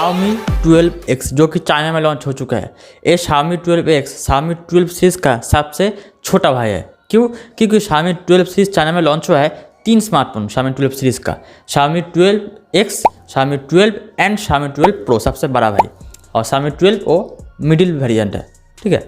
Xiaomi 12X जो कि China में लॉन्च हो चुका है। ये Xiaomi 12X Xiaomi 12 सीरीज का सबसे छोटा भाई है। क्यों? क्योंकि Xiaomi 12 सीरीज चाइना में लॉन्च हुआ है 3 स्मार्टफोन Xiaomi 12 सीरीज का, Xiaomi 12X, Xiaomi 12 and Xiaomi 12 Pro सबसे बड़ा भाई, और Xiaomi 12 वो मिडिल वेरिएंट है। ठीक है,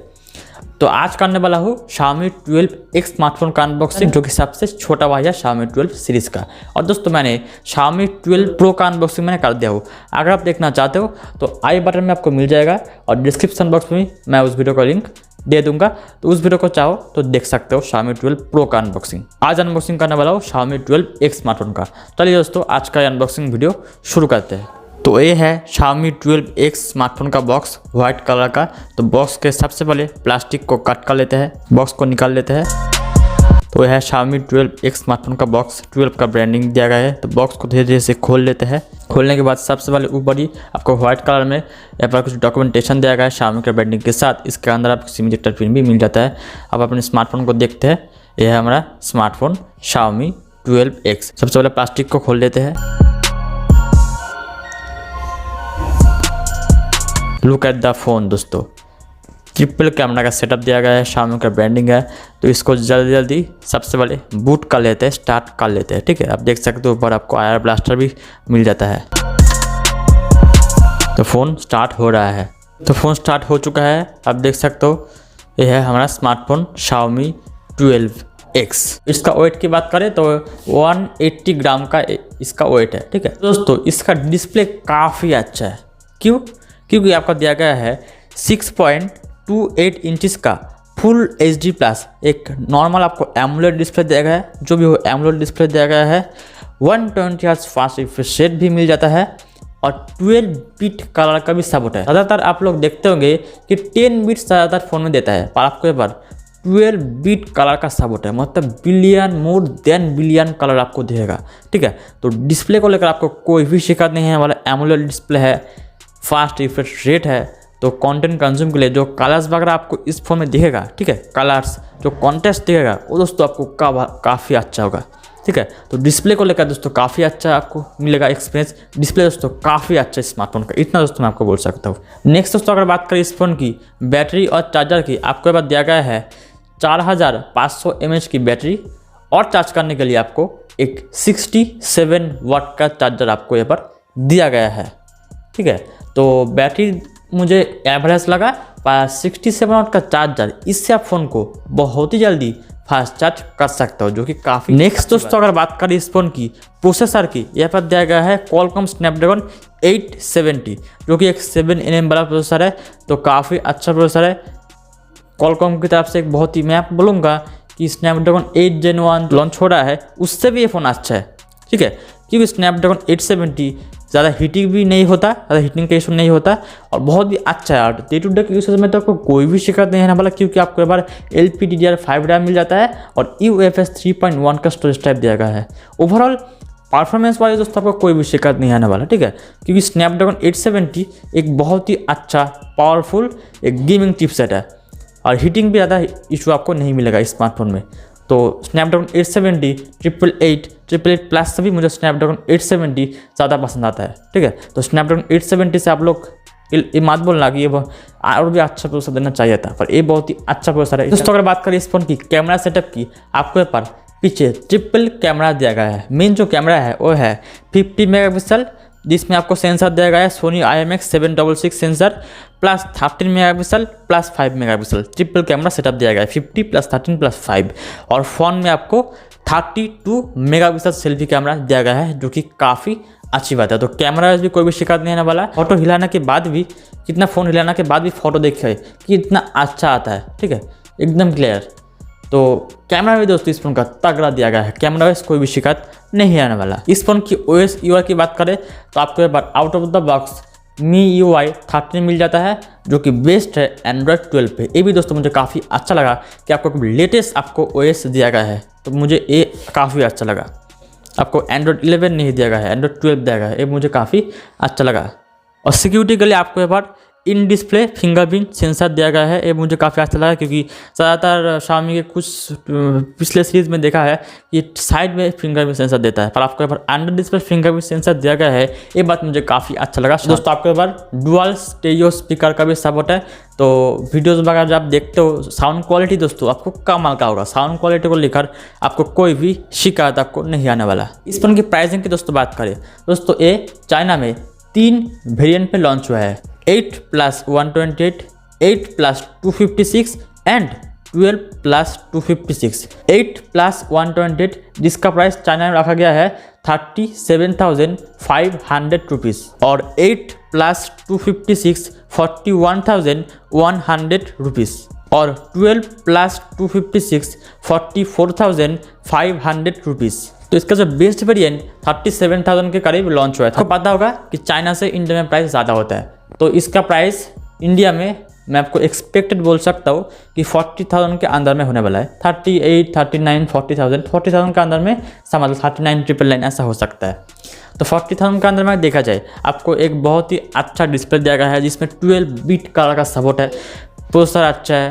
तो आज करने वाला हूँ Xiaomi 12X स्मार्टफोन का अनबॉक्सिंग, जो कि सबसे छोटा भाई है Xiaomi 12 सीरीज का। और दोस्तों मैंने Xiaomi 12 Pro का अनबॉक्सिंग मैंने कर दिया हूँ। अगर आप देखना चाहते हो तो आई बटन में आपको मिल जाएगा और डिस्क्रिप्शन बॉक्स में मैं उस वीडियो का लिंक दे दूंगा, तो उस वीडियो को चाहो तो देख सकते हो Xiaomi 12 Pro का अनबॉक्सिंग। आज अनबॉक्सिंग करने वाला हूँ Xiaomi 12X स्मार्टफोन का। चलिए दोस्तों आज का अनबॉक्सिंग वीडियो शुरू करते हैं। तो ये है Xiaomi 12X स्मार्टफोन का बॉक्स व्हाइट कलर का। तो बॉक्स के सबसे पहले प्लास्टिक को कट कर लेते हैं, बॉक्स को निकाल लेते हैं। तो यह है Xiaomi 12X स्मार्टफोन का बॉक्स, 12 का ब्रांडिंग दिया गया है। तो बॉक्स को धीरे धीरे से खोल लेते हैं। खोलने के बाद सबसे पहले ऊपर ही आपको व्हाइट कलर में यहाँ पर कुछ डॉक्यूमेंटेशन दिया गया है Xiaomi के ब्रांडिंग के साथ। इसके अंदर आपको सिम इजेक्टर पिन भी मिल जाता है। अब अपने स्मार्टफोन को देखते हैं। यह है हमारा स्मार्टफोन Xiaomi 12X। सबसे पहले प्लास्टिक को खोल लेते हैं। लुक एट द फोन दोस्तों, ट्रिपल कैमरा का सेटअप दिया गया है, Xiaomi का ब्रांडिंग है। तो इसको जल्दी जल्दी सबसे पहले बूट कर लेते हैं, स्टार्ट कर लेते हैं। ठीक है, आप देख सकते हो ऊपर आपको आयर ब्लास्टर भी मिल जाता है। तो फ़ोन स्टार्ट हो रहा है। तो फ़ोन स्टार्ट हो चुका है, आप देख सकते हो। यह है हमारा स्मार्टफोन Xiaomi 12X। इसका वेट की बात करें तो 180 ग्राम का इसका वेट है। ठीक है दोस्तों, इसका डिस्प्ले काफ़ी अच्छा है। क्यों? क्योंकि आपका दिया गया है 6.28 इंचेस का फुल HD प्लस एक नॉर्मल आपको एमोलेड डिस्प्ले दिया गया है। जो भी हो एमोलेड डिस्प्ले दिया गया है। 120 हर्ट्ज फास्ट रिफ्रेश रेट भी मिल जाता है और 12 बिट कलर का भी सपोर्ट है। ज़्यादातर आप लोग देखते होंगे कि 10 बिट ज़्यादातर फ़ोन में देता है, पर आपको एक बार 12 बिट कलर का सपोर्ट है, मतलब billion, more than billion colour आपको देगा। ठीक है, तो डिस्प्ले को लेकर आपको कोई भी शिकायत नहीं है। हमारा एमोलेड डिस्प्ले है, फास्ट रिफ्रेश रेट है। तो कंटेंट कंज्यूम के लिए जो कलर्स वगैरह आपको इस फोन में दिखेगा, ठीक है, कलर्स जो कॉन्टेस्ट दिखेगा वो दोस्तों आपको काफ़ी अच्छा होगा। ठीक है, तो डिस्प्ले को लेकर दोस्तों काफ़ी अच्छा आपको मिलेगा एक्सपीरियंस। डिस्प्ले दोस्तों काफ़ी अच्छा है स्मार्टफोन का, इतना दोस्तों मैं आपको बोल सकता हूँ। नेक्स्ट दोस्तों अगर बात करें इस फोन की बैटरी और चार्जर की, आपको ये बात दिया गया है 4500 mAh की बैटरी, और चार्ज करने के लिए आपको एक 67 वाट का चार्जर आपको यहाँ पर दिया गया है। ठीक है, तो बैटरी मुझे एवरेज लगा, 67 वाट का चार्जर, इससे आप फ़ोन को बहुत ही जल्दी फास्ट चार्ज कर सकते हो, जो कि काफ़ी। नेक्स्ट दोस्तों अगर बात करें इस फोन की प्रोसेसर की, यहाँ पर दिया गया है Qualcomm स्नैपड्रैगन 870, जो कि एक 7nm वाला प्रोसेसर है। तो काफ़ी अच्छा प्रोसेसर है Qualcomm की तरफ से। एक बहुत ही, मैं आपको बोलूँगा कि स्नैपड्रैगन 8 Gen 1 लॉन्च हो रहा है, उससे भी ये फ़ोन अच्छा है। ठीक है, क्योंकि स्नैपड्रैगन 870 ज़्यादा हीटिंग भी नहीं होता, ज़्यादा हीटिंग का इशू नहीं होता, और बहुत भी अच्छा है। और डे टू डे के यूसेज में तो आपको कोई भी शिकायत नहीं है वाला, क्योंकि आपको एक बार LPDDR5 रैम मिल जाता है और UFS 3.1 का स्टोरेज टाइप दिया गया है। ओवरऑल परफॉर्मेंस वाइज दोस्तों आपको कोई भी शिकायत नहीं आने वाला। ठीक है, क्योंकि स्नैपड्रैगन 870 एक बहुत ही अच्छा पावरफुल एक गेमिंग चिपसेट है, और हीटिंग भी ज़्यादा इशू आपको नहीं मिलेगा इस स्मार्टफोन में। तो स्नैपड्रैगन 870, 888 प्लस से भी मुझे स्नैपड्रैगन 870 ज़्यादा पसंद आता है। ठीक है, तो स्नैपड्रैगन 870 से आप लोग ये मत बोलना कि ये और भी अच्छा प्रोसेसर देना चाहिए था, पर ये बहुत ही अच्छा प्रोसेसर है। दोस्तों अगर बात करें इस फोन की कैमरा सेटअप की, आपको यहाँ पर पीछे ट्रिपल कैमरा दिया गया है। मेन जो कैमरा है वो है 50 मेगापिक्सल, जिसमें आपको सेंसर दिया गया है Sony IMX766 sensor plus 13 megapixel plus 5 megapixel. Triple camera setup दिया गया है 50 प्लस 13 प्लस 5। और फ़ोन में आपको 32 मेगापिक्सल सेल्फी कैमरा दिया गया है, जो कि काफ़ी अच्छी बात है। तो कैमरा भी कोई भी शिकायत नहीं आने वाला। फोटो हिलाने के बाद भी, कितना फ़ोन हिलाने के बाद भी फोटो देखिए कि इतना अच्छा आता है। ठीक है, एकदम क्लियर। तो कैमरा भी दोस्तों इस फोन का तगड़ा दिया गया है, कैमरा वाइज कोई भी शिकायत नहीं आने वाला। इस फोन की OS UI की बात करें तो आपको एक बार out of the box MIUI 13 मिल जाता है, जो कि बेस्ट है Android 12 पे। ये भी दोस्तों मुझे काफ़ी अच्छा लगा कि आपको लेटेस्ट आपको OS दिया गया है, तो मुझे ये काफ़ी अच्छा लगा। आपको Android 11 नहीं दिया गया है, Android 12 दिया गया है, ये मुझे काफ़ी अच्छा लगा। और सिक्योरिटी के लिए आपको एक बार इन डिस्प्ले फिंगरप्रिंट सेंसर दिया गया है। ये मुझे काफ़ी अच्छा लगा क्योंकि ज़्यादातर Xiaomi के कुछ पिछले सीरीज़ में देखा है कि साइड में फिंगरप्रिंट सेंसर देता है, पर आपको यहाँ पर अंडर डिस्प्ले फिंगरप्रिंट सेंसर दिया गया है। ये बात मुझे काफ़ी अच्छा लगा। दोस्तों आपको यहाँ पर डुअल स्टेरियो स्पीकर का भी सपोर्ट है। तो वीडियोज़ वगैरह जब आप देखते हो साउंड क्वालिटी दोस्तों आपको कमाल का होगा। साउंड क्वालिटी को लेकर आपको कोई भी शिकायत आपको नहीं आने वाला। इस फोन की प्राइसिंग की दोस्तों बात करें दोस्तों, ये चाइना में 3 वेरिएंट पे लॉन्च हुआ है, 8+128, 8+256 एंड 12+256। 8+128 जिसका प्राइस चाइना में रखा गया है 37,500 रुपीज़ और 8+256 41,100 रुपीज़ और 12+256 44,500 रुपीज़। तो इसका जो बेस्ट वेरिएंट 37,000 के करीब लॉन्च हुआ है। आपको पता होगा कि चाइना से इंडिया में प्राइस ज़्यादा होता है, तो इसका प्राइस इंडिया में मैं आपको एक्सपेक्टेड बोल सकता हूँ कि 40,000 के अंदर में होने वाला है। 38, 39, 40,000 के अंदर में समझ लो 39,999 ऐसा हो सकता है। तो 40,000 के अंदर में देखा जाए आपको एक बहुत ही अच्छा डिस्प्ले दिया गया है जिसमें 12 बिट कलर का सपोर्ट है, प्रोसेसर अच्छा है,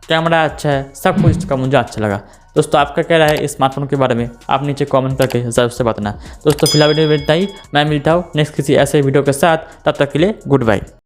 कैमरा अच्छा है, सब कुछ इसका मुझे अच्छा लगा। दोस्तों आपका क्या राय है इस स्मार्टफोन के बारे में, आप नीचे कमेंट करके ज़रूर से बताना। दोस्तों फिलहाल वीडियो में इतना ही, मैं मिलता हूँ नेक्स्ट किसी ऐसे वीडियो के साथ, तब तक के लिए गुड बाय।